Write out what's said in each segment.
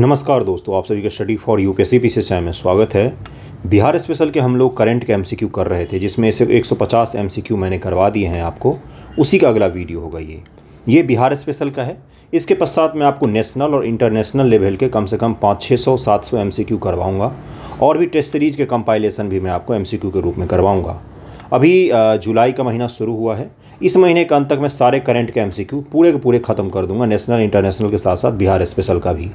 नमस्कार दोस्तों, आप सभी का स्टडी फॉर यूपीएससी पीसीएस में स्वागत है। बिहार स्पेशल के हम लोग करंट के एमसीक्यू कर रहे थे, जिसमें से 150 एमसीक्यू मैंने करवा दिए हैं आपको। उसी का अगला वीडियो होगा ये बिहार स्पेशल का है। इसके पश्चात मैं आपको नेशनल और इंटरनेशनल लेवल के कम से कम 500-600-700 एमसीक्यू करवाऊँगा, और भी टेस्ट सीरीज के कंपाइलेशन भी मैं आपको एमसीक्यू के रूप में करवाऊँगा। अभी जुलाई का महीना शुरू हुआ है। इस महीने के अंत तक मैं सारे करंट के एमसीक्यू पूरे के पूरे ख़त्म कर दूंगा, नेशनल इंटरनेशनल के साथ साथ बिहार स्पेशल का भी।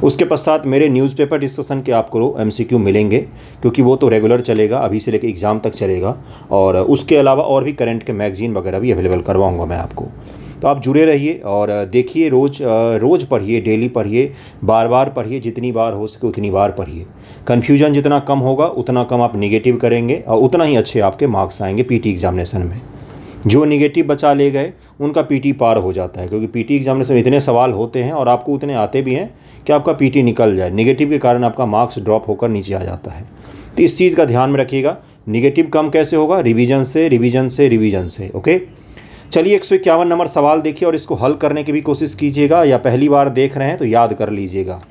उसके पश्चात मेरे न्यूज़पेपर डिस्कशन के आपको एमसीक्यू मिलेंगे, क्योंकि वो तो रेगुलर चलेगा, अभी से लेकर एग्ज़ाम तक चलेगा। और उसके अलावा और भी करंट के मैगजीन वगैरह भी अवेलेबल करवाऊंगा मैं आपको। तो आप जुड़े रहिए और देखिए, रोज़ पढ़िए, डेली पढ़िए, बार बार पढ़िए, जितनी बार हो सके उतनी बार पढ़िए। कन्फ्यूजन जितना कम होगा उतना कम आप निगेटिव करेंगे और उतना ही अच्छे आपके मार्क्स आएंगे पीटी एग्जामिनेशन में। जो निगेटिव बचा ले गए उनका पीटी पार हो जाता है, क्योंकि पीटी एग्जामिनेशन में इतने सवाल होते हैं और आपको उतने आते भी हैं कि आपका पीटी निकल जाए। निगेटिव के कारण आपका मार्क्स ड्रॉप होकर नीचे आ जाता है। तो इस चीज़ का ध्यान में रखिएगा। निगेटिव कम कैसे होगा? रिवीजन से। ओके, चलिए 151 नंबर सवाल देखिए और इसको हल करने की भी कोशिश कीजिएगा, या पहली बार देख रहे हैं तो याद कर लीजिएगा।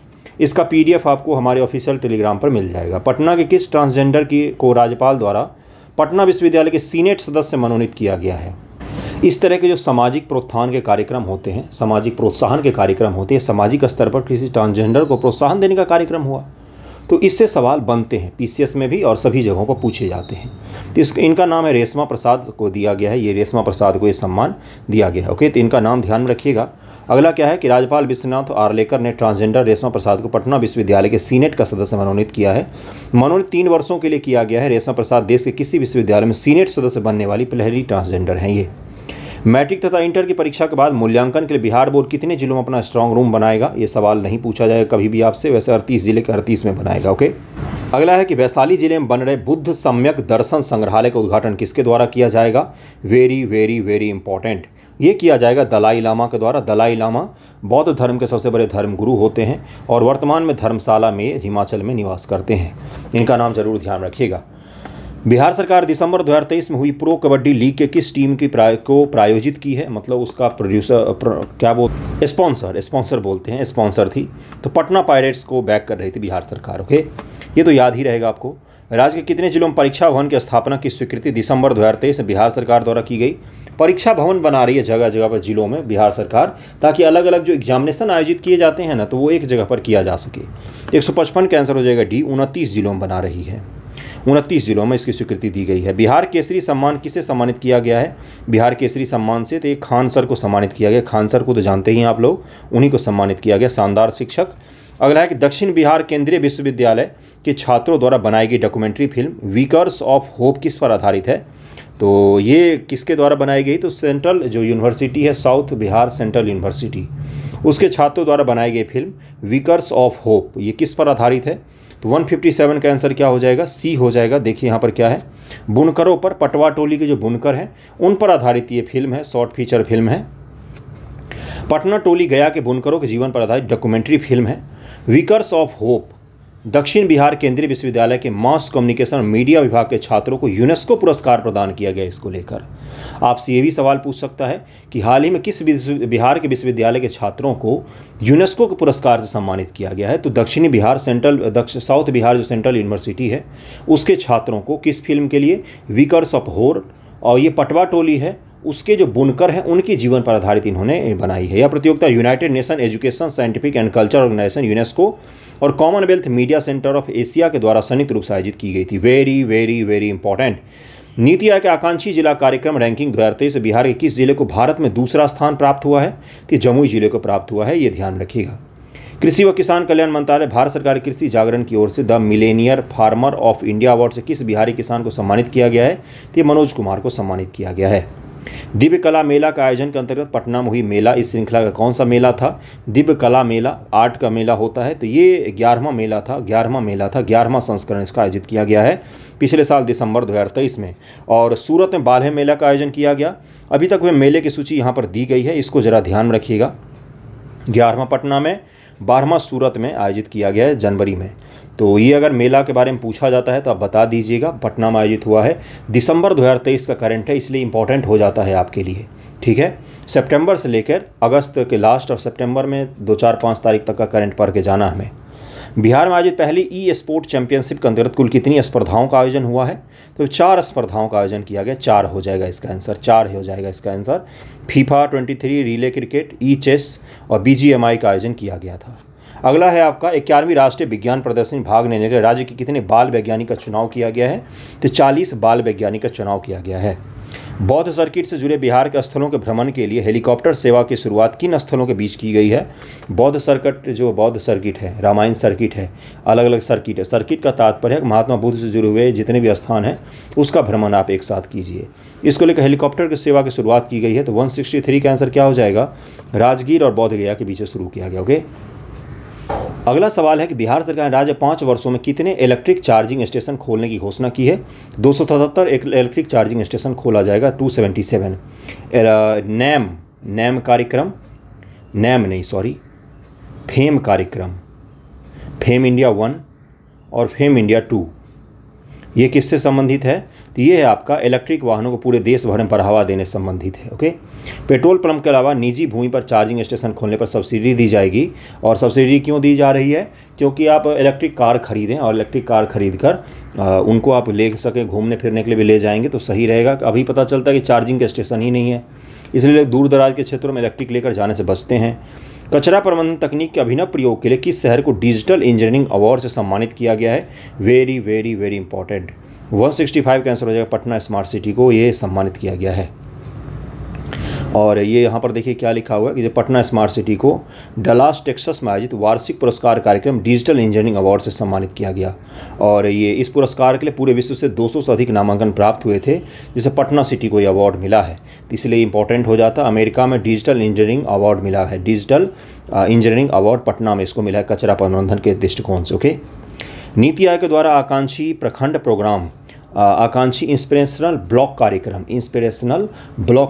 इसका पीडीएफ आपको हमारे ऑफिशियल टेलीग्राम पर मिल जाएगा। पटना के किस ट्रांसजेंडर को राज्यपाल द्वारा पटना विश्वविद्यालय के सीनेट सदस्य मनोनीत किया गया है? इस तरह के जो सामाजिक प्रोत्साहन के कार्यक्रम होते हैं, सामाजिक प्रोत्साहन के कार्यक्रम होते हैं, सामाजिक स्तर पर किसी ट्रांसजेंडर को प्रोत्साहन देने का कार्यक्रम हुआ तो इससे सवाल बनते हैं, पीसीएस में भी और सभी जगहों पर पूछे जाते हैं। तो इनका नाम है रेशमा प्रसाद को दिया गया है। ये रेशमा प्रसाद को ये सम्मान दिया गया है। ओके, तो इनका नाम ध्यान में रखिएगा। अगला क्या है कि राज्यपाल विश्वनाथ आर्लेकर ने ट्रांसजेंडर रेशमा प्रसाद को पटना विश्वविद्यालय के सीनेट का सदस्य मनोनीत किया है। मनोनीत 3 वर्षों के लिए किया गया है। रेशमा प्रसाद देश के किसी विश्वविद्यालय में सीनेट सदस्य बनने वाली पहली ट्रांसजेंडर हैं। ये मैट्रिक तथा इंटर की परीक्षा के बाद मूल्यांकन के लिए बिहार बोर्ड कितने जिलों में अपना स्ट्रांग रूम बनाएगा? ये सवाल नहीं पूछा जाएगा कभी भी आपसे। वैसे 38 जिले के 38 में बनाएगा। ओके, अगला है कि वैशाली जिले में बन रहे बुद्ध सम्यक दर्शन संग्रहालय का उद्घाटन किसके द्वारा किया जाएगा? Very very very important. ये किया जाएगा दलाई लामा के द्वारा। दलाई लामा बौद्ध धर्म के सबसे बड़े धर्मगुरु होते हैं और वर्तमान में धर्मशाला में हिमाचल में निवास करते हैं। इनका नाम जरूर ध्यान रखिएगा। बिहार सरकार दिसंबर 2023 में हुई प्रो कबड्डी लीग के किस टीम की को प्रायोजित की है? मतलब उसका स्पॉन्सर बोलते हैं, स्पॉन्सर थी। तो पटना पायरेट्स को बैक कर रही थी बिहार सरकार। ओके, ये तो याद ही रहेगा आपको। राज्य के कितने जिलों में परीक्षा भवन की स्थापना की स्वीकृति दिसंबर 2023 में बिहार सरकार द्वारा की गई? परीक्षा भवन बना रही है जगह जगह पर जिलों में बिहार सरकार, ताकि अलग अलग जो एग्जामिनेशन आयोजित किए जाते हैं ना, तो वो एक जगह पर किया जा सके। 155 का आंसर हो जाएगा डी। 29 जिलों में बना रही है। 29 जिलों में इसकी स्वीकृति दी गई है। बिहार केसरी सम्मान किसे सम्मानित किया गया है? बिहार केसरी सम्मान से तो एक खान सर को सम्मानित किया गया। खान सर को तो जानते ही हैं आप लोग, उन्हीं को सम्मानित किया गया। शानदार शिक्षक। अगला है कि दक्षिण बिहार केंद्रीय विश्वविद्यालय के छात्रों द्वारा बनाई गई डॉक्यूमेंट्री फिल्म वीकर्स ऑफ होप किस पर आधारित है? तो ये किसके द्वारा बनाई गई? तो सेंट्रल जो यूनिवर्सिटी है, साउथ बिहार सेंट्रल यूनिवर्सिटी, उसके छात्रों द्वारा बनाई गई फिल्म वीकर्स ऑफ होप, ये किस पर आधारित है? तो 157 का आंसर क्या हो जाएगा? सी हो जाएगा। देखिए यहाँ पर क्या है, बुनकरों पर, पटवा टोली के जो बुनकर हैं उन पर आधारित ये फिल्म है, शॉर्ट फीचर फिल्म है। पटना टोली गया के बुनकरों के जीवन पर आधारित डॉक्यूमेंट्री फिल्म है वीकर्स ऑफ होप। दक्षिण बिहार केंद्रीय विश्वविद्यालय के मास कम्युनिकेशन और मीडिया विभाग के छात्रों को यूनेस्को पुरस्कार प्रदान किया गया। इसको लेकर आपसे ये भी सवाल पूछ सकता है कि हाल ही में किस बिहार के विश्वविद्यालय के छात्रों को यूनेस्को के पुरस्कार से सम्मानित किया गया है? तो दक्षिणी बिहार साउथ बिहार जो सेंट्रल यूनिवर्सिटी है उसके छात्रों को किस फिल्म के लिए? वीकर्स ऑफ होप। और ये पटवा टोली है, उसके जो बुनकर हैं उनके जीवन पर आधारित इन्होंने बनाई है। यह प्रतियोगिता United Nation Education Scientific and Culture Organisation UNESCO और Commonwealth Media Centre of Asia के द्वारा संयुक्त रूप से आयोजित की गई थी। Very very very important. NITI Aayog के आकांक्षी जिला कार्यक्रम रैंकिंग 2023 से बिहार के किस जिले को भारत में दूसरा स्थान प्राप्त हुआ है? तो जमुई जिले को प्राप्त हुआ है, ये ध्यान रखिएगा। कृषि व किसान कल्याण मंत्रालय भारत सरकार के कृषि जागरण की ओर से the Millionaire farmer of India award से किस बिहारी किसान को सम्मानित किया गया है? तो मनोज कुमार को सम्मानित किया गया है। दिव्य कला मेला का आयोजन के अंतर्गत पटना में हुई मेला इस श्रृंखला का कौन सा मेला था? दिव्य कला मेला, आर्ट का मेला होता है। तो ये 11वां मेला था, 11वां संस्करण इसका आयोजित किया गया है पिछले साल दिसंबर 2023 में। और सूरत में बाल्हे मेला का आयोजन किया गया। अभी तक वह मेले की सूची यहाँ पर दी गई है, इसको ज़रा ध्यान में रखिएगा। 11वां पटना में, 12वां सूरत में आयोजित किया गया है जनवरी में। तो ये अगर मेला के बारे में पूछा जाता है तो आप बता दीजिएगा। पटना में आयोजित हुआ है, दिसंबर 2023 का करंट है, इसलिए इंपॉर्टेंट हो जाता है आपके लिए। ठीक है, सितंबर से लेकर अगस्त के लास्ट और सितंबर में 2-4-5 तारीख तक का करंट पढ़ के जाना हमें। बिहार में आयोजित पहली ई स्पोर्ट चैंपियनशिप के अंतर्गत कुल कितनी स्पर्धाओं का आयोजन हुआ है? तो 4 स्पर्धाओं का आयोजन किया गया। 4 हो जाएगा इसका आंसर, 4 हो जाएगा इसका आंसर। फीफा 23 रिले क्रिकेट, ई चेस और BGMI का आयोजन किया गया था। अगला है आपका 11वीं राष्ट्रीय विज्ञान प्रदर्शनी में भाग लेने के लिए राज्य के कितने बाल वैज्ञानिक का चुनाव किया गया है? तो 40 बाल वैज्ञानिक का चुनाव किया गया है। बौद्ध सर्किट से जुड़े बिहार के स्थलों के भ्रमण के लिए हेलीकॉप्टर सेवा की शुरुआत किन स्थलों के बीच की गई है? बौद्ध सर्किट है, रामायण सर्किट है, अलग अलग सर्किट है। सर्किट का तात्पर्य है महात्मा बुद्ध से जुड़े हुए जितने भी स्थान हैं उसका भ्रमण आप एक साथ कीजिए। इसको लेकर हेलीकॉप्टर की सेवा की शुरुआत की गई है। तो 163 का आंसर क्या हो जाएगा? राजगीर और बोध गया के बीच शुरू किया गया। ओके, अगला सवाल है कि बिहार सरकार ने राज्य 5 वर्षों में कितने इलेक्ट्रिक चार्जिंग स्टेशन खोलने की घोषणा की है? 277 इलेक्ट्रिक चार्जिंग स्टेशन खोला जाएगा। 277 नैम कार्यक्रम, फेम कार्यक्रम, फेम इंडिया 1 और फेम इंडिया 2, ये किससे संबंधित है? तो ये है आपका इलेक्ट्रिक वाहनों को पूरे देश भर में बढ़ावा देने से संबंधित है। ओके, पेट्रोल पंप के अलावा निजी भूमि पर चार्जिंग स्टेशन खोलने पर सब्सिडी दी जाएगी। और सब्सिडी क्यों दी जा रही है? क्योंकि आप इलेक्ट्रिक कार खरीदें और इलेक्ट्रिक कार खरीद कर उनको आप ले सकें, घूमने फिरने के लिए भी ले जाएंगे तो सही रहेगा। अभी पता चलता है कि चार्जिंग के स्टेशन ही नहीं है, इसलिए दूर दराज के क्षेत्रों में इलेक्ट्रिक लेकर जाने से बचते हैं। कचरा प्रबंधन तकनीक के अभिनव प्रयोग के लिए किस शहर को डिजिटल इंजीनियरिंग अवार्ड से सम्मानित किया गया है? Very very very important. 165 का आंसर हो जाएगा, पटना स्मार्ट सिटी को ये सम्मानित किया गया है। और ये यहाँ पर देखिए क्या लिखा हुआ है कि पटना स्मार्ट सिटी को डलास टेक्सास में आयोजित वार्षिक पुरस्कार कार्यक्रम डिजिटल इंजीनियरिंग अवार्ड से सम्मानित किया गया। और ये इस पुरस्कार के लिए पूरे विश्व से 200 से अधिक नामांकन प्राप्त हुए थे, जिसे पटना सिटी को ये अवार्ड मिला है। तो इसलिए इंपॉर्टेंट हो जाता। अमेरिका में डिजिटल इंजीनियरिंग अवार्ड मिला है, डिजिटल इंजीनियरिंग अवार्ड पटना में इसको मिला है कचरा प्रबंधन के दृष्टिकोण से। ओके, नीति आयोग के द्वारा आकांक्षी प्रखंड प्रोग्राम, आकांक्षी इंस्पिरेशनल ब्लॉक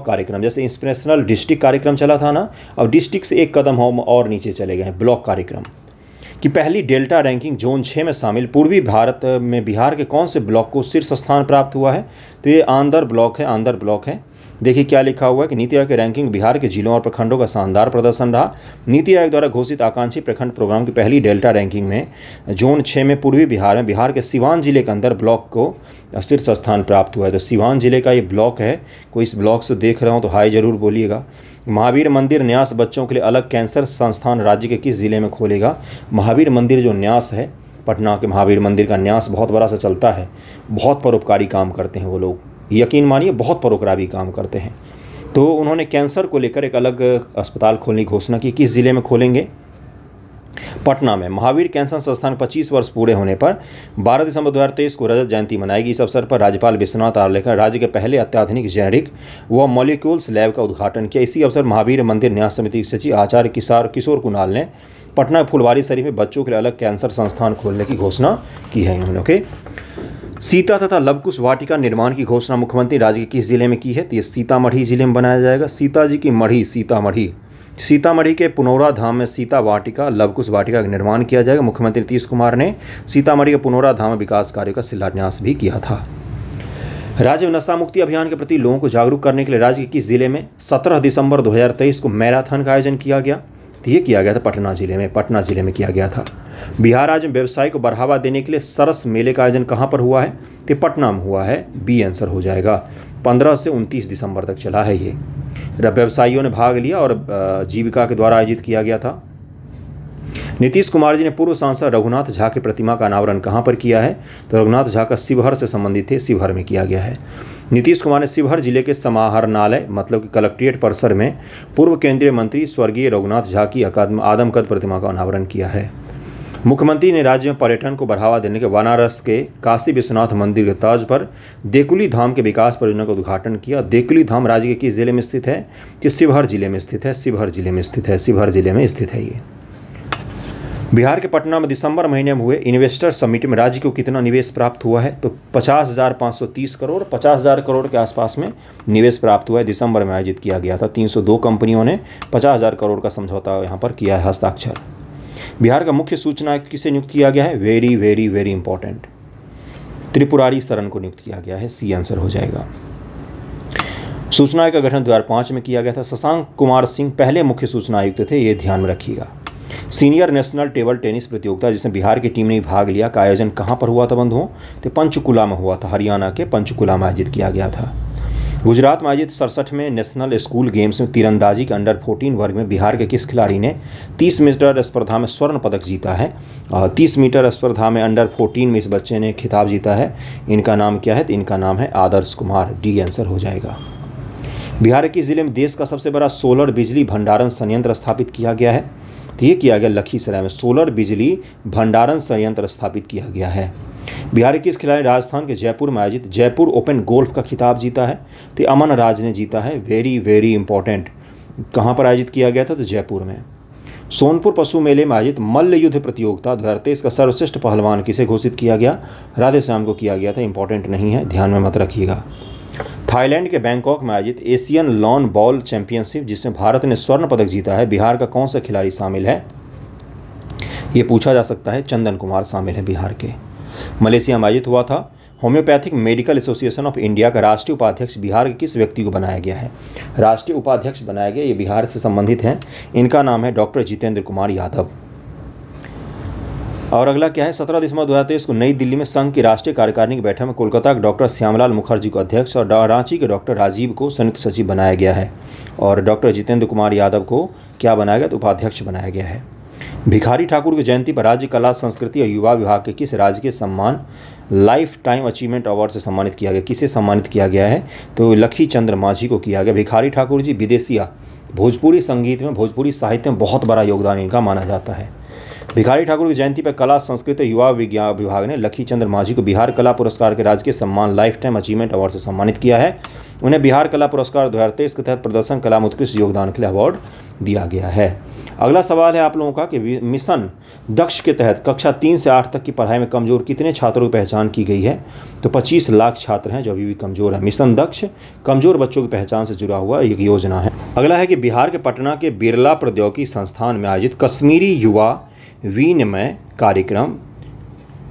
कार्यक्रम, जैसे इंस्पिरेशनल डिस्ट्रिक्ट कार्यक्रम चला था ना, अब डिस्ट्रिक्ट से एक कदम हम और नीचे चले गए हैं, ब्लॉक कार्यक्रम की पहली डेल्टा रैंकिंग जोन 6 में शामिल पूर्वी भारत में बिहार के कौन से ब्लॉक को शीर्ष स्थान प्राप्त हुआ है? तो ये आंध्र ब्लॉक है। देखिए क्या लिखा हुआ है कि नीति आयोग की रैंकिंग बिहार के जिलों और प्रखंडों का शानदार प्रदर्शन रहा। नीति आयोग द्वारा घोषित आकांक्षी प्रखंड प्रोग्राम की पहली डेल्टा रैंकिंग में जोन 6 में पूर्वी बिहार में बिहार के सिवान जिले के अंदर ब्लॉक को शीर्ष स्थान प्राप्त हुआ है। तो सिवान जिले का ये ब्लॉक है। कोई इस ब्लॉक से देख रहा हूँ तो हाई जरूर बोलिएगा। महावीर मंदिर न्यास बच्चों के लिए अलग कैंसर संस्थान राज्य के किस जिले में खोलेगा? महावीर मंदिर जो न्यास है, पटना के महावीर मंदिर का न्यास बहुत बड़ा सा चलता है, बहुत परोपकारी काम करते हैं वो लोग, यकीन मानिए बहुत परोपकारी काम करते हैं। तो उन्होंने कैंसर को लेकर एक अलग अस्पताल खोलने की घोषणा की। किस जिले में खोलेंगे? पटना में। महावीर कैंसर संस्थान 25 वर्ष पूरे होने पर 12 दिसंबर 2023 को रजत जयंती मनाएगी। इस अवसर पर राज्यपाल विश्वनाथ आर्लेकर राज्य के पहले अत्याधुनिक जेनेरिक व मॉलिक्यूल्स लैब का उद्घाटन किया। इसी अवसर महावीर मंदिर न्यास समिति के सचिव आचार्य किशोर कुणाल ने पटना फुलवारी शरीफ में बच्चों के लिए अलग कैंसर संस्थान खोलने की घोषणा की है इन्होंने। ओके, सीता तथा लवकुश वाटिका निर्माण की घोषणा मुख्यमंत्री राज्य के किस जिले में की है? तो ये सीतामढ़ी जिले में बनाया जाएगा। सीता जी की मढ़ी सीतामढ़ी के पुनौरा धाम में सीता वाटिका, लवकुश वाटिका का निर्माण किया जाएगा। मुख्यमंत्री नीतीश कुमार ने सीतामढ़ी के पुनौरा धाम में विकास कार्यों का शिलान्यास भी किया था। राज्य में नशा मुक्ति अभियान के प्रति लोगों को जागरूक करने के लिए राज्य के किस जिले में 17 दिसंबर 2023 को मैराथन का आयोजन किया गया? तो ये किया गया था पटना जिले में किया गया था। बिहार राज्य में व्यवसाय को बढ़ावा देने के लिए सरस मेले का आयोजन कहाँ पर हुआ है? तो पटना में हुआ है, बी आंसर हो जाएगा। 15 से 29 दिसंबर तक चला है ये। व्यवसायियों ने भाग लिया और जीविका के द्वारा आयोजित किया गया था। नीतीश कुमार जी ने पूर्व सांसद रघुनाथ झा की प्रतिमा का अनावरण कहाँ पर किया है? तो रघुनाथ झा का शिवहर से संबंधित थे, शिवहर में किया गया है। नीतीश कुमार ने शिवहर जिले के समाहरणालय मतलब कि कलेक्ट्रेट परिसर में पूर्व केंद्रीय मंत्री स्वर्गीय रघुनाथ झा की आदमकद प्रतिमा का अनावरण किया है। मुख्यमंत्री ने राज्य में पर्यटन को बढ़ावा देने के बनारस के काशी विश्वनाथ मंदिर के तर्ज पर देकुली धाम के विकास परियोजना का उद्घाटन किया। देकुली धाम राज्य के किस जिले में स्थित है? कि शिवहर जिले में स्थित है, शिवहर जिले में स्थित है ये। बिहार के पटना में दिसंबर महीने में हुए इन्वेस्टर समिट में राज्य को कितना निवेश प्राप्त हुआ है? तो 50,530 करोड़, 50,000 करोड़ के आसपास में निवेश प्राप्त हुआ है। दिसंबर में आयोजित किया गया था। 302 कंपनियों ने 50,000 करोड़ का समझौता यहाँ पर किया है, हस्ताक्षर। बिहार का मुख्य सूचना आयुक्त किसे नियुक्त किया गया है? Very very very important, Tripurari Sharan को नियुक्त किया गया है, सी आंसर हो जाएगा। सूचना आयोग का गठन 2005 में किया गया था। शशांक कुमार सिंह पहले मुख्य सूचना आयुक्त थे, ये ध्यान में रखिएगा। सीनियर नेशनल टेबल टेनिस प्रतियोगिता जिसमें बिहार की टीम ने भाग लिया का आयोजन कहाँ पर हुआ था बंधुओं? तो पंचकुला में हुआ था, हरियाणा के पंचकुला में आयोजित किया गया था। गुजरात में आयोजित 67वें नेशनल स्कूल गेम्स में तीरंदाजी के अंडर 14 वर्ग में बिहार के किस खिलाड़ी ने 30 मीटर स्पर्धा में स्वर्ण पदक जीता है? और 30 मीटर स्पर्धा में अंडर 14 में इस बच्चे ने खिताब जीता है। इनका नाम क्या है? तो इनका नाम है आदर्श कुमार। डी आंसर हो जाएगा। बिहार के जिले में देश का सबसे बड़ा सोलर बिजली भंडारण संयंत्र स्थापित किया गया है? तो ये किया गया लखीसराय में, सोलर बिजली भंडारण संयंत्र स्थापित किया गया है। बिहार के किस खिलाड़ी राजस्थान के जयपुर में आयोजित जयपुर ओपन गोल्फ का खिताब जीता है? तो अमन राज ने जीता है। Very very important. कहाँ पर आयोजित किया गया था? तो जयपुर में। सोनपुर पशु मेले में आयोजित मल्ल युद्ध प्रतियोगिता 2023 का सर्वश्रेष्ठ पहलवान किसे घोषित किया गया? राधे श्याम को किया गया था। इंपॉर्टेंट नहीं है, ध्यान में मत रखिएगा। थाईलैंड के बैंकॉक में आयोजित एशियन लॉन बॉल चैंपियनशिप जिसमें भारत ने स्वर्ण पदक जीता है, बिहार का कौन सा खिलाड़ी शामिल है? ये पूछा जा सकता है। चंदन कुमार शामिल है बिहार के। मलेशिया में आयोजित हुआ था homeopathic medical association of India का राष्ट्रीय उपाध्यक्ष बिहार के किस व्यक्ति को बनाया गया है? राष्ट्रीय उपाध्यक्ष बनाया गया, ये बिहार से संबंधित हैं। इनका नाम है डॉक्टर जितेंद्र कुमार यादव। और अगला क्या है? 17 दिसंबर 2023 को नई दिल्ली में संघ की राष्ट्रीय कार्यकारिणी की बैठक में कोलकाता के डॉक्टर श्यामलाल मुखर्जी को अध्यक्ष और रांची के डॉक्टर राजीव को संयुक्त सचिव बनाया गया है। और डॉक्टर जितेंद्र कुमार यादव को क्या बनाया गया? तो उपाध्यक्ष बनाया गया है। भिखारी ठाकुर की जयंती पर राज्य कला संस्कृति और युवा विभाग के किस राजकीय सम्मान लाइफ टाइम अचीवमेंट अवार्ड से सम्मानित किया गया? किसे सम्मानित किया गया है? तो लखी चंद्र माझी को किया गया। भिखारी ठाकुर जी विदेशिया, भोजपुरी संगीत में, भोजपुरी साहित्य में बहुत बड़ा योगदान इनका माना जाता है। भिखारी ठाकुर की जयंती पर कला संस्कृति युवा विज्ञान विभाग ने लखी चंद्र माझी को बिहार कला पुरस्कार के राजकीय सम्मान लाइफ टाइम अचीवमेंट अवार्ड से सम्मानित किया है। उन्हें बिहार कला पुरस्कार 2023 के तहत प्रदर्शन कला में उत्कृष्ट योगदान के लिए अवार्ड दिया गया है। अगला सवाल है आप लोगों का कि मिशन दक्ष के तहत कक्षा 3 से 8 तक की पढ़ाई में कमजोर कितने छात्रों की पहचान की गई है? तो 25 लाख छात्र हैं जो अभी भी कमजोर है। मिशन दक्ष कमजोर बच्चों की पहचान से जुड़ा हुआ एक योजना है। अगला है कि बिहार के पटना के बिरला प्रौद्योगिकी संस्थान में आयोजित कश्मीरी युवा विनिमय कार्यक्रम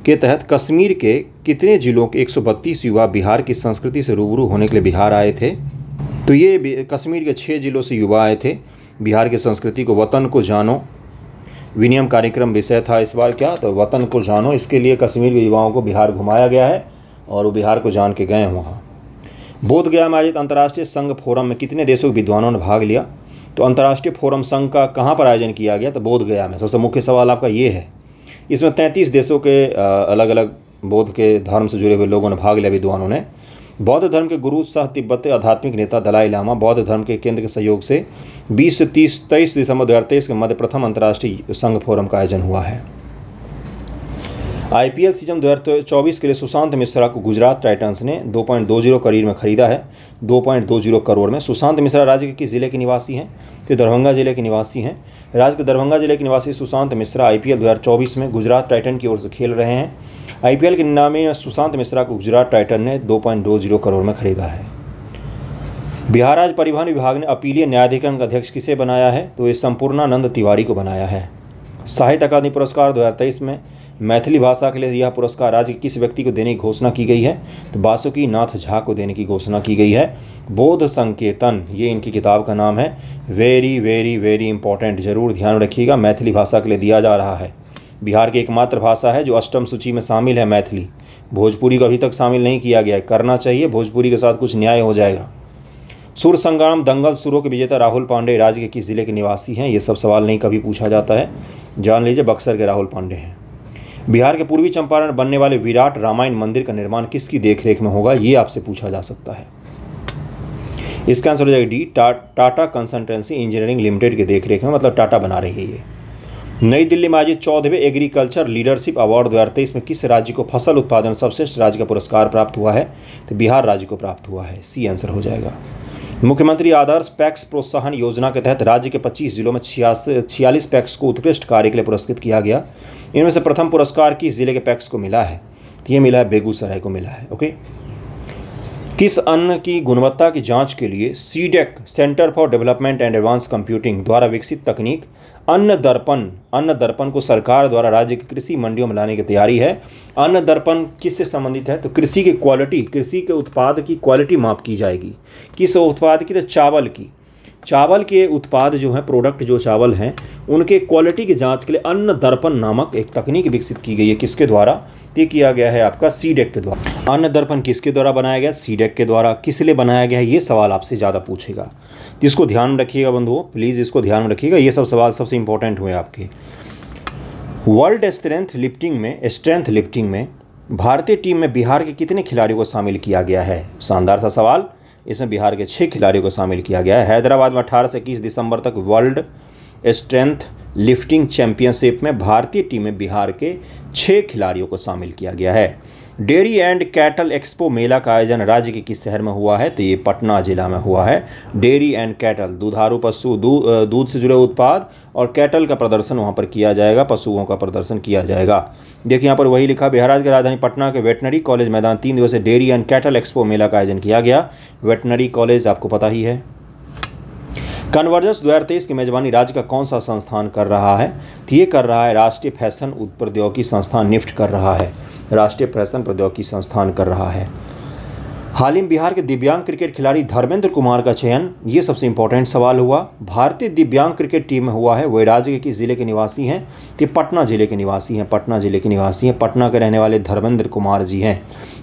के तहत कश्मीर के कितने जिलों के 132 युवा बिहार की संस्कृति से रूबरू होने के लिए बिहार आए थे? तो ये कश्मीर के 6 जिलों से युवा आए थे। बिहार की संस्कृति को वतन को जानो विनिमय कार्यक्रम विषय था इस बार क्या? तो वतन को जानो। इसके लिए कश्मीर के युवाओं को बिहार घुमाया गया है और वो बिहार को जान के गए वहाँ। बोधगया में आयोजित अंतर्राष्ट्रीय संघ फोरम में कितने देशों के विद्वानों ने भाग लिया? तो अंतर्राष्ट्रीय फोरम संघ का कहाँ पर आयोजन किया गया? तो बोधगया में। सबसे मुख्य सवाल आपका ये है। इसमें 33 देशों के अलग अलग बौद्ध के धर्म से जुड़े हुए लोगों ने भाग लिया, विद्वानों ने। बौद्ध धर्म के गुरु सह तिब्बती आध्यात्मिक नेता दलाई लामा बौद्ध धर्म के केंद्र के सहयोग से 20 से 23 दिसंबर 2023 के मध्य प्रथम अंतर्राष्ट्रीय संघ फोरम का आयोजन हुआ है। IPL सीजन 2024 के लिए सुशांत मिश्रा को गुजरात टाइटंस ने 2.20 करोड़ में खरीदा है। 2.20 करोड़ में। सुशांत मिश्रा राज्य के किस जिले के निवासी हैं? तो दरभंगा जिले के निवासी हैं। राज्य के दरभंगा जिले के निवासी सुशांत मिश्रा IPL 2024 में गुजरात टाइटन की ओर से खेल रहे हैं। IPL के नामी में सुशांत मिश्रा को गुजरात टाइटन ने 2.20 करोड़ में खरीदा है। बिहार राज्य परिवहन विभाग ने अपीलीय न्यायाधिकरण का अध्यक्ष किसे बनाया है? तो ये संपूर्णानंद तिवारी को बनाया है। साहित्य अकादमी पुरस्कार 2023 में मैथिली भाषा के लिए यह पुरस्कार राज्य के किस व्यक्ति को देने की घोषणा की गई है? तो बासुकी नाथ झा को देने की घोषणा की गई है। बोध संकेतन, ये इनकी किताब का नाम है। वेरी वेरी वेरी इंपॉर्टेंट, जरूर ध्यान रखिएगा। मैथिली भाषा के लिए दिया जा रहा है। बिहार की एकमात्र भाषा है जो अष्टम सूची में शामिल है मैथिली। भोजपुरी को अभी तक शामिल नहीं किया गया है, करना चाहिए। भोजपुरी के साथ कुछ न्याय हो जाएगा। सुर संग्राम दंगल सुरों के विजेता राहुल पांडे राज्य के किस जिले के निवासी हैं? ये सब सवाल नहीं कभी पूछा जाता है, जान लीजिए। बक्सर के राहुल पांडे हैं। बिहार के पूर्वी चंपारण बनने वाले विराट रामायण मंदिर का निर्माण किसकी देखरेख में होगा? ये आपसे पूछा जा सकता है। इसका आंसर हो जाएगा D, Tata consultancy engineering limited की देखरेख में, मतलब टाटा बना रही है ये। नई दिल्ली में आयोजित 14वें एग्रीकल्चर लीडरशिप अवार्ड 2023 में किस राज्य को फसल उत्पादन सर्वश्रेष्ठ राज्य का पुरस्कार प्राप्त हुआ है? तो बिहार राज्य को प्राप्त हुआ है। सी आंसर हो जाएगा। मुख्यमंत्री आदर्श पैक्स प्रोत्साहन योजना के तहत राज्य के 25 जिलों में 46 पैक्स को उत्कृष्ट कार्य के लिए पुरस्कृत किया गया। इनमें से प्रथम पुरस्कार किस जिले के पैक्स को मिला है? तो ये मिला है बेगूसराय को मिला है। ओके, किस अन्न की गुणवत्ता की जांच के लिए CDAC centre for development and advance computing द्वारा विकसित तकनीक अन्न दर्पण को सरकार द्वारा राज्य की कृषि मंडियों में लाने की तैयारी है। अन्न दर्पण किससे संबंधित है? तो कृषि की क्वालिटी, कृषि के उत्पाद की क्वालिटी माप की जाएगी। किस उत्पाद की? तो चावल की। चावल के उत्पाद जो हैं, प्रोडक्ट जो चावल हैं, उनके क्वालिटी की जांच के लिए अन्न दर्पण नामक एक तकनीक विकसित की गई है। किसके द्वारा? ये किया गया है आपका सीडेक के द्वारा। अन्न दर्पण किसके द्वारा बनाया गया? सीडेक के द्वारा। किस लिए बनाया गया है? ये सवाल आपसे ज़्यादा पूछेगा, तो इसको ध्यान में रखिएगा बंधुओं, प्लीज़ इसको ध्यान में रखिएगा। ये सब सवाल सबसे इंपॉर्टेंट हुए आपके। वर्ल्ड स्ट्रेंथ लिफ्टिंग में भारतीय टीम में बिहार के कितने खिलाड़ियों को शामिल किया गया है? शानदार सा सवाल। इसमें बिहार के 6 खिलाड़ियों को शामिल किया गया है। हैदराबाद में 18 से 21 दिसंबर तक वर्ल्ड स्ट्रेंथ लिफ्टिंग चैंपियनशिप में भारतीय टीम में बिहार के 6 खिलाड़ियों को शामिल किया गया है। डेयरी एंड कैटल एक्सपो मेला का आयोजन राज्य के किस शहर में हुआ है? तो ये पटना जिला में हुआ है। डेयरी एंड कैटल, दुधारू पशु, दूध से जुड़े उत्पाद और कैटल का प्रदर्शन वहाँ पर किया जाएगा, पशुओं का प्रदर्शन किया जाएगा। देखिए यहाँ पर वही लिखा, बिहार राज्य की राजधानी पटना के वेटनरी कॉलेज मैदान 3 दिवसीय डेयरी एंड कैटल एक्सपो मेला का आयोजन किया गया। वेटनरी कॉलेज आपको पता ही है। कन्वर्जेंस 2023 की मेजबानी राज्य का कौन सा संस्थान कर रहा है? तो ये कर रहा है राष्ट्रीय फैशन प्रौद्योगिकी संस्थान निफ्ट कर रहा है। राष्ट्रीय फैशन प्रौद्योगिकी संस्थान कर रहा है। हाल ही में बिहार के दिव्यांग क्रिकेट खिलाड़ी धर्मेंद्र कुमार का चयन, ये सबसे इंपॉर्टेंट सवाल हुआ। भारतीय दिव्यांग क्रिकेट टीम में हुआ है। वह राज्य के किस जिले के निवासी हैं? तो पटना जिले के निवासी हैं। पटना के रहने वाले धर्मेंद्र कुमार जी हैं।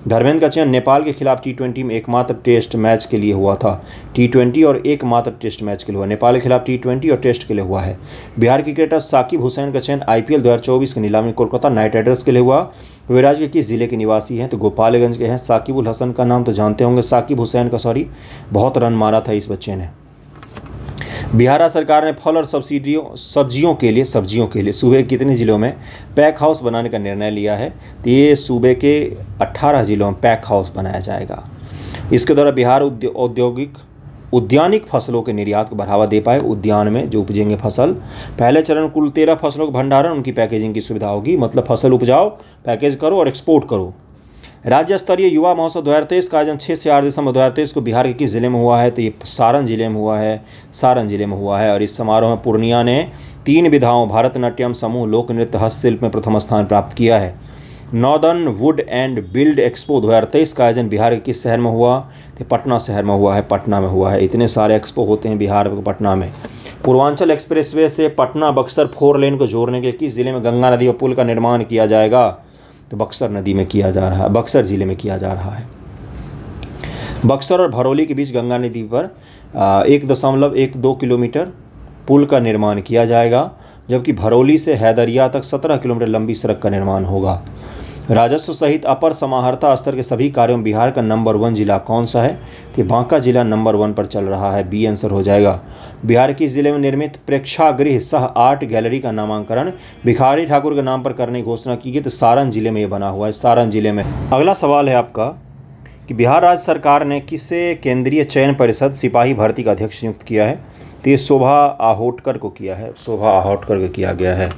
धर्मेंद्र का चयन नेपाल के खिलाफ T20 में एकमात्र टेस्ट मैच के लिए हुआ था। T20 और एकमात्र टेस्ट मैच के लिए हुआ। नेपाल के खिलाफ T20 और टेस्ट के लिए हुआ है। बिहार क्रिकेटर साकिब हुसैन का चयन IPL 2024 की नीलामी कोलकाता नाइट राइडर्स के लिए हुआ। वे राज्य के किस जिले के निवासी हैं? तो गोपालगंज के हैं। साकिबुल हसन का नाम तो जानते होंगे, साकिब हुसैन का, बहुत रन मारा था इस बच्चे ने। बिहार सरकार ने फल और सब्जियों के लिए सूबे के कितने जिलों में पैक हाउस बनाने का निर्णय लिया है? तो ये सूबे के 18 जिलों में पैक हाउस बनाया जाएगा। इसके द्वारा बिहार उद्यानिक फसलों के निर्यात को बढ़ावा दे पाए। उद्यान में जो उपजेंगे फसल, पहले चरण कुल 13 फसलों का भंडारण, उनकी पैकेजिंग की सुविधा होगी। मतलब फसल उपजाओ, पैकेज करो और एक्सपोर्ट करो। राज्य स्तरीय युवा महोत्सव 2023 का आयोजन 6 से 8 दिसंबर 2023 को बिहार के किस जिले में हुआ है? तो ये सारण जिले में हुआ है। और इस समारोह में पूर्णिया ने 3 विधाओं भरतनाट्यम, समूह लोक नृत्य, हस्तशिल्प में प्रथम स्थान प्राप्त किया है। Northern would and build expo 2023 का आयोजन बिहार के किस शहर में हुआ? तो पटना शहर में हुआ है। पटना में हुआ है। इतने सारे एक्सपो होते हैं बिहार के पटना में। पूर्वांचल एक्सप्रेसवे से पटना बक्सर 4 लेन को जोड़ने के किस जिले में गंगा नदी और पुल का निर्माण किया जाएगा? तो बक्सर जिले में किया जा रहा है। बक्सर और भरौली के बीच गंगा नदी पर 1.12 किलोमीटर पुल का निर्माण किया जाएगा, जबकि भरौली से हैदरिया तक 17 किलोमीटर लंबी सड़क का निर्माण होगा। राजस्व सहित अपर समाहर्ता स्तर के सभी कार्यों में बिहार का नंबर 1 जिला कौन सा है? तो बांका जिला नंबर 1 पर चल रहा है। बी आंसर हो जाएगा। बिहार के जिले में निर्मित प्रेक्षागृह सह आर्ट गैलरी का नामांकन भिखारी ठाकुर के नाम पर करने की घोषणा की गई। तो सारण जिले में ये बना हुआ है, सारण जिले में। अगला सवाल है आपका कि बिहार राज्य सरकार ने किसे केंद्रीय चयन परिषद सिपाही भर्ती का अध्यक्ष नियुक्त किया है? तो ये शोभा आहोटकर को किया गया है।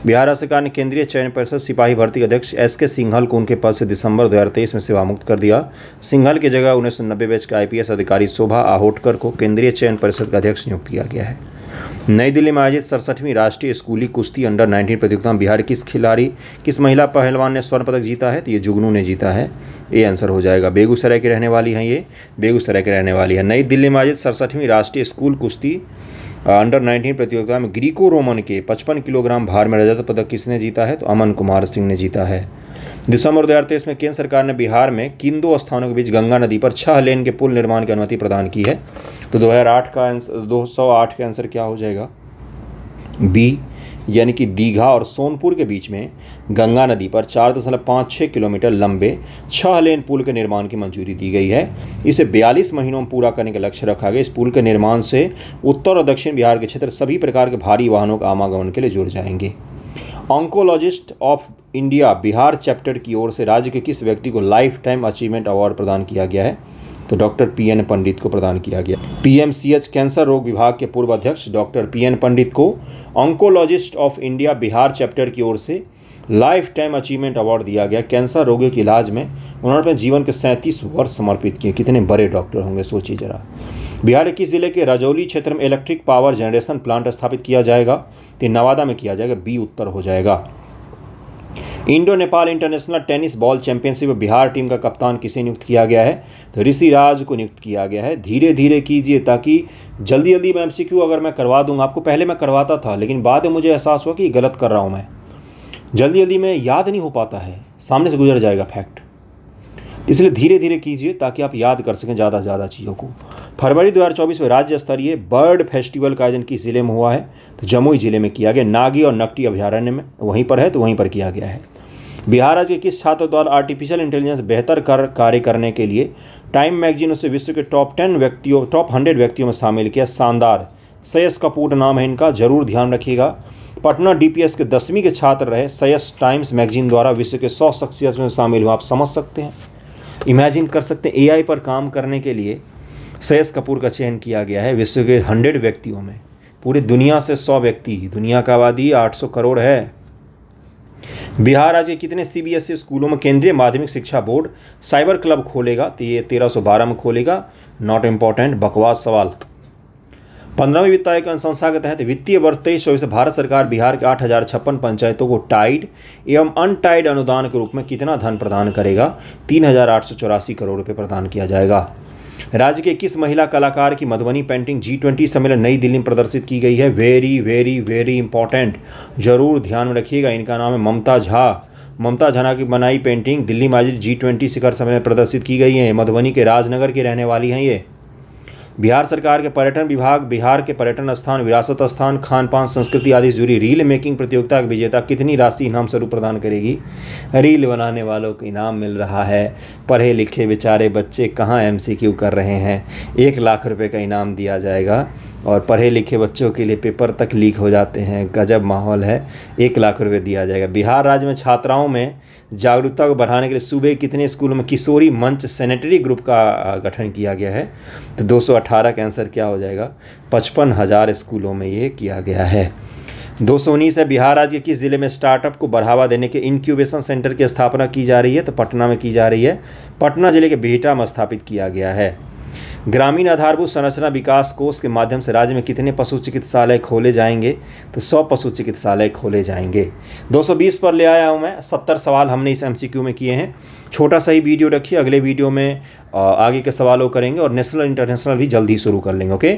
बिहार राज्य सरकार ने केंद्रीय चयन परिषद सिपाही भर्ती के अध्यक्ष SK सिंघल को उनके पद से दिसंबर 2023 में सेवा मुक्त कर दिया। सिंघल की जगह 1990 बैच के IPS अधिकारी शोभा आहोटकर को केंद्रीय चयन परिषद का अध्यक्ष नियुक्त किया गया है। नई दिल्ली में आयोजित 67वीं राष्ट्रीय स्कूली कुश्ती अंडर 19 प्रतियोगिता में बिहार किस महिला पहलवान ने स्वर्ण पदक जीता है? तो ये जुगनू ने जीता है। ये आंसर हो जाएगा। बेगूसराय की रहने वाली है। नई दिल्ली में आयोजित 67वीं राष्ट्रीय स्कूल कुश्ती अंडर 19 प्रतियोगिता में ग्रीको रोमन के 55 किलोग्राम भार में रजत पदक किसने जीता है? तो अमन कुमार सिंह ने जीता है। दिसंबर 2023 में केंद्र सरकार ने बिहार में किन 2 स्थानों के बीच गंगा नदी पर 6 लेन के पुल निर्माण की अनुमति प्रदान की है? तो 208 का आंसर क्या हो जाएगा? बी, यानी कि दीघा और सोनपुर के बीच में गंगा नदी पर 4.56 किलोमीटर लंबे 6 लेन पुल के निर्माण की मंजूरी दी गई है। इसे 42 महीनों में पूरा करने का लक्ष्य रखा गया। इस पुल के निर्माण से उत्तर और दक्षिण बिहार के क्षेत्र सभी प्रकार के भारी वाहनों का आवागमन के लिए जुड़ जाएंगे। Oncologist of India Bihar chapter की ओर से राज्य के किस व्यक्ति को लाइफ टाइम अचीवमेंट अवार्ड प्रदान किया गया है? तो डॉक्टर PN पंडित को प्रदान किया गया। PMCH कैंसर रोग विभाग के पूर्व अध्यक्ष डॉक्टर PN पंडित को oncologist of India Bihar chapter की ओर से लाइफ टाइम अचीवमेंट अवार्ड दिया गया। कैंसर रोगियों के इलाज में उन्होंने अपने जीवन के 37 वर्ष समर्पित किए। कितने बड़े डॉक्टर होंगे, सोचिए जरा। बिहार के जिले के राजौली क्षेत्र में इलेक्ट्रिक पावर जनरेशन प्लांट स्थापित किया जाएगा। तो नवादा में किया जाएगा, बी उत्तर हो जाएगा। Indo Nepal international tennis ball championship में बिहार टीम का कप्तान किसे नियुक्त किया गया है? तो ऋषि राज को नियुक्त किया गया है। धीरे धीरे कीजिए, ताकि जल्दी जल्दी मैं MCQ अगर मैं करवा दूंगा आपको, पहले मैं करवाता था लेकिन बाद में मुझे एहसास हुआ कि गलत कर रहा हूं मैं, जल्दी जल्दी में याद नहीं हो पाता है, सामने से गुजर जाएगा फैक्ट। इसलिए धीरे धीरे कीजिए ताकि आप याद कर सकें ज़्यादा से ज़्यादा चीज़ों को। फरवरी 2024 में राज्य स्तरीय बर्ड फेस्टिवल का आयोजन किस जिले में हुआ है? तो जमुई जिले में किया गया। नागी और नकटी अभयारण्य में वहीं पर है, तो वहीं पर किया गया है। बिहार राज्य के किस छात्र द्वारा आर्टिफिशियल इंटेलिजेंस बेहतर कार्य करने के लिए टाइम मैगजीन उसे विश्व के टॉप 100 व्यक्तियों में शामिल किया? शानदार। सयस कपूर नाम है इनका, जरूर ध्यान रखिएगा। पटना DPS के 10वीं के छात्र रहे। सयस टाइम्स मैगजीन द्वारा विश्व के 100 शख्सियत में शामिल हुआ। आप समझ सकते हैं, इमेजिन कर सकते हैं, AI पर काम करने के लिए सयस कपूर का चयन किया गया है विश्व के 100 व्यक्तियों में। पूरी दुनिया से 100 व्यक्ति, दुनिया का आबादी 800 करोड़ है। बिहार राज्य के कितने CBSE स्कूलों में केंद्रीय माध्यमिक शिक्षा बोर्ड साइबर क्लब खोलेगा? तो ये 1312 में खोलेगा। नॉट इम्पॉर्टेंट, बकवास सवाल। 15वीं वित्त आयोग की अनुशंसा के तहत वित्तीय वर्ष 23-24 से भारत सरकार बिहार के 8056 पंचायतों को टाइड एवं अनटाइड अनुदान के रूप में कितना धन प्रदान करेगा? 3884 करोड़ रुपये प्रदान किया जाएगा। राज्य के किस महिला कलाकार की मधुबनी पेंटिंग G20 सम्मेलन नई दिल्ली में प्रदर्शित की गई है? वेरी वेरी वेरी इंपॉर्टेंट, जरूर ध्यान में रखिएगा। इनका नाम है ममता झा। ममता झा की बनाई पेंटिंग दिल्ली में आयोजित G20 शिखर सम्मेलन प्रदर्शित की गई है। मधुबनी के राजनगर की रहने वाली हैं ये। बिहार सरकार के पर्यटन विभाग बिहार के पर्यटन स्थान, विरासत स्थान, खान पान, संस्कृति आदि से जुड़ी रील मेकिंग प्रतियोगिता के विजेता कितनी राशि इनाम स्वरूप प्रदान करेगी? रील बनाने वालों को इनाम मिल रहा है। पढ़े लिखे बेचारे बच्चे कहाँ MCQ कर रहे हैं, 1 लाख रुपए का इनाम दिया जाएगा। और पढ़े लिखे बच्चों के लिए पेपर तक लीक हो जाते हैं, गजब माहौल है। 1 लाख रुपए दिया जाएगा। बिहार राज्य में छात्राओं में जागरूकता को बढ़ाने के लिए सूबे कितने स्कूलों में किशोरी मंच सैनिटरी ग्रुप का गठन किया गया है? तो 218 का आंसर क्या हो जाएगा? 55,000 स्कूलों में ये किया गया है। 219 है। बिहार राज्य के किस जिले में स्टार्टअप को बढ़ावा देने के इंक्यूबेशन सेंटर की स्थापना की जा रही है? तो पटना में की जा रही है। पटना जिले के बिहटा में स्थापित किया गया है। ग्रामीण आधारभूत संरचना विकास कोष के माध्यम से राज्य में कितने पशु चिकित्सालय खोले जाएंगे? तो 100 पशु चिकित्सालय खोले जाएंगे। 220 पर ले आया हूं मैं। 70 सवाल हमने इस MCQ में किए हैं। छोटा सा ही वीडियो रखिए, अगले वीडियो में आगे के सवालों करेंगे और नेशनल इंटरनेशनल भी जल्दी शुरू कर लेंगे। Okay,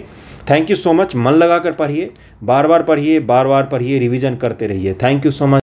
thank you so much. मन लगा कर पढ़िए, बार बार पढ़िए, बार बार पढ़िए, रिविजन करते रहिए। Thank you so much.